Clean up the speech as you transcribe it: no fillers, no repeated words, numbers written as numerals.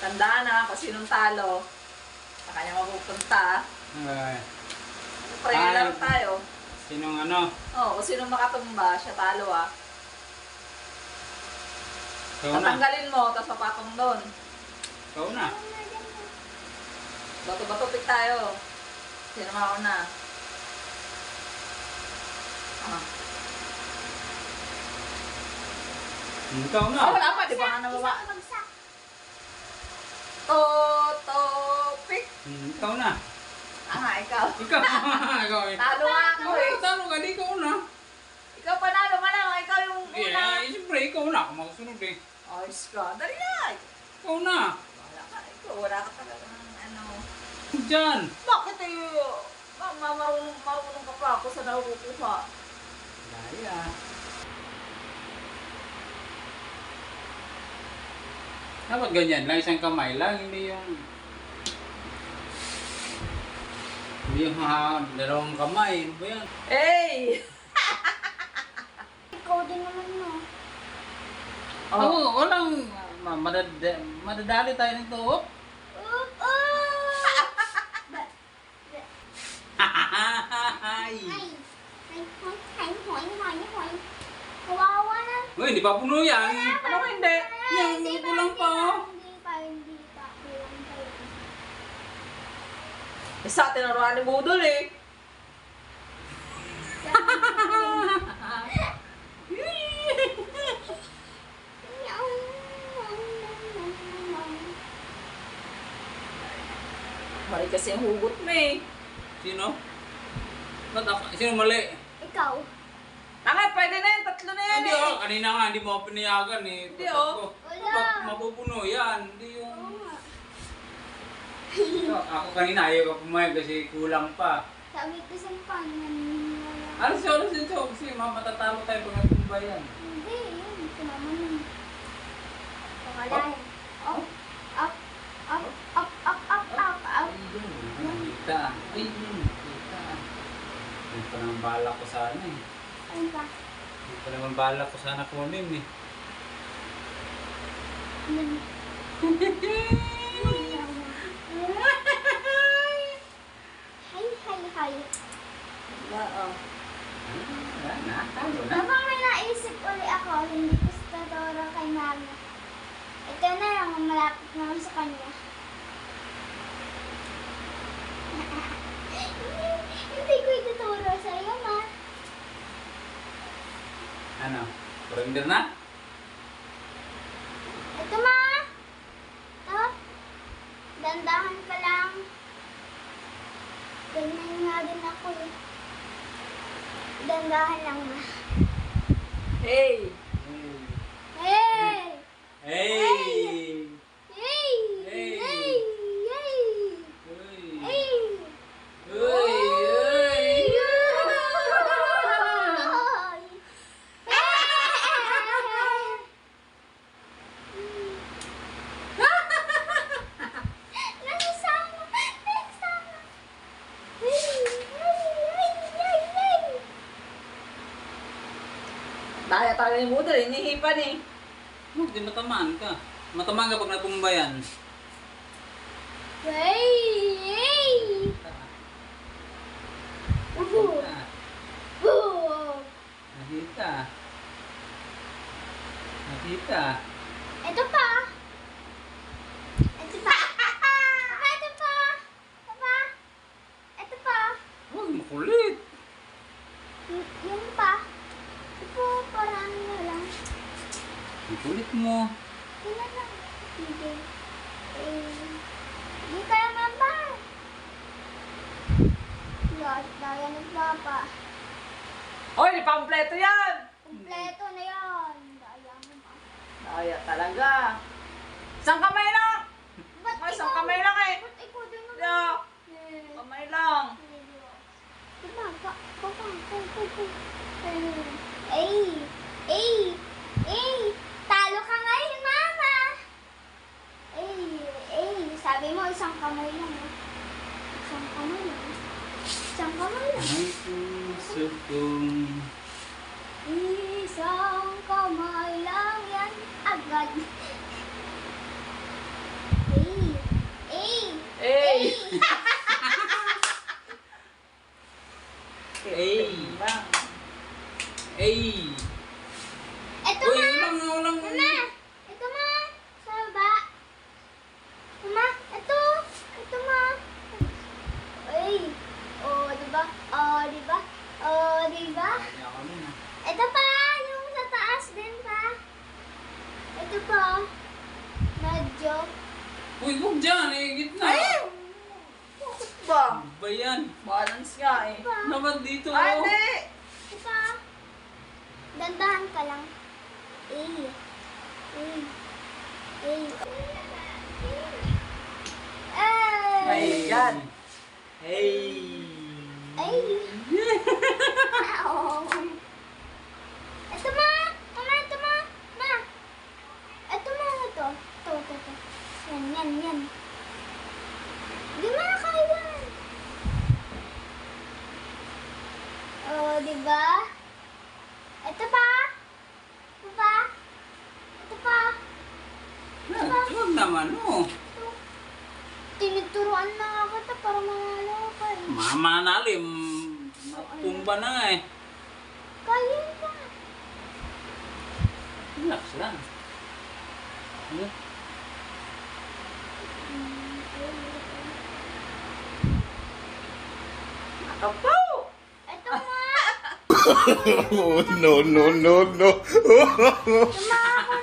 Tandaan na kung sinong talo. Sa kanya mapupunta. Pray lang tayo. Sinong ano? Oo, kung sinong makatumba, siya talo ah. Ikaw na. Tatanggalin mo, tapos papatong doon. Ikaw na. Bato-bato pick tayo. Sino mauna? Ah. Ikaw na. Oh, wala pa, di ba nga nababa? To, pick. Ikaw na. Ikaw. Ikaw. Ikaw. Talo nga ako eh. Talo ka, di ikaw na. Ikaw panalo man lang, ikaw yung una. Siyempre, ikaw na. Ako makasunod eh. Ayos ka, dali na. Ikaw na. Wala ka, ikaw, wala ka talaga ng ano. Diyan. Bakit eh, marunong ka pa ako sa nakukuha. Daya. Dapat ganyan lang, isang kamay lang, hindi yung dalawang kamay. Ano ba yan? Hey! Ikaw din naman no. Oo, walang madadali tayo nito. Oh. Ay, hoy. Kawawa na. Uy, hindi pa puno yan. Ano ba hindi? Yan, kulang pa oh. Hindi pa. Kulang pa yun. Isa, tinuruan ni Budol eh. Mali kasi ang hugot mo eh. Sino? Ba't ako? Sino mali? Ikaw. Tanga, pwede na yan, tatlo na yan Hindi eh. oh, kanina nga, hindi mo ako pinayagan eh. Hindi, oh. Wala. Dapat mapupuno yan. Hindi yung... Oo nga. Ako kanina ayaw ka pumayag kasi kulang pa. Sabi ko sa paano. Alas yun, kasi matatalo tayo pag natumba yan. Hindi, yun. Sumama nun. Pangalan. Up. Nakita. Ay, nakita. Hindi pa naman bala ko sana eh. Ano ba? Hindi pa naman bala ko sana kunin eh. Hi. Wala, oh. Wala na, talo na. Habang may naisip uli ako, hindi ko sa Totoro kay Mama. Ito na lang ang malapit naman sa kanya. Hindi ko ituturo sa iyo, Ma. Ano? Surrender na? Ito, Ma. Ito. Dandahan ka lang. Ganyan nga din ako eh. Dandahan lang, Ma. Hey! Hey! Hey! Hey! Hey! Hey! Uy! Hey! Uy! Daya talaga yung Budol, inihipan eh. Hindi matamaan ka. Matamaan ka pag natumba yan. Nakita. Nakita. Ito pa. Ito pa. Ito pa. Ito pa. Huwag makulit. Yung pa. Ito, parang na lang. Makulit mo. Ito lang. Hindi. Hindi kaya mamba. Daya ng papa. Hoy, di pampleto yan! Kompleto na yan. Daya mo pa. Daya talaga. Isang kamay lang! Ba't Ay, isang kamay lang eh. Ba't ikaw din naman? Yeah. Kamay lang. Diba? Talo ka ngayon, Mama. Sabi mo, isang kamay lang. Isang kamay lang. Isang kamay lang. Ay, puso kong... Isang kamay lang yan agad. video. Uy, huwag dyan eh. Gitna. Ay! Bakit ba? Ano ba yan? Balance nga eh. Naman dito. Ay, oh. hindi! Diba? Dandahan ka lang. Eh. Eh. Eh. Ay, yan. Hey. Ay. Oo. Ito ma! Mama, ito ma! Ma! Ito ma, ito. Ito. Yan. Di ma kaya. Oh, di ba? Ito pa? Ito pa? Ito pa? Huwag naman oh. Ito. Tinuturuan na nga kita para manalo ka eh. Mama nalim. Natumba na nga eh. Kaya ka. Relax lang. Ano? Kapaw! Ito ma! Oh, no. Ito ma ako